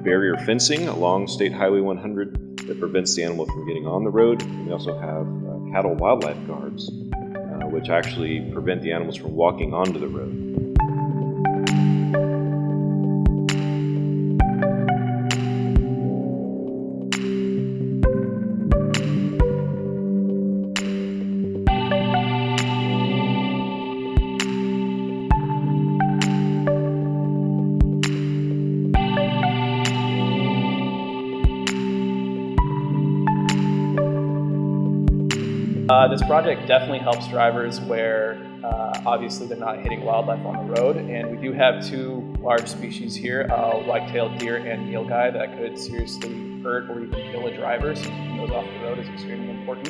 barrier fencing along State Highway 100 that prevents the animal from getting on the road. And we also have cattle wildlife guards, which actually prevent the animals from walking onto the road. This project definitely helps drivers where obviously they're not hitting wildlife on the road, and we do have two large species here, white-tailed deer and nilgai, that could seriously hurt or even kill a driver, so keeping those off the road is extremely important.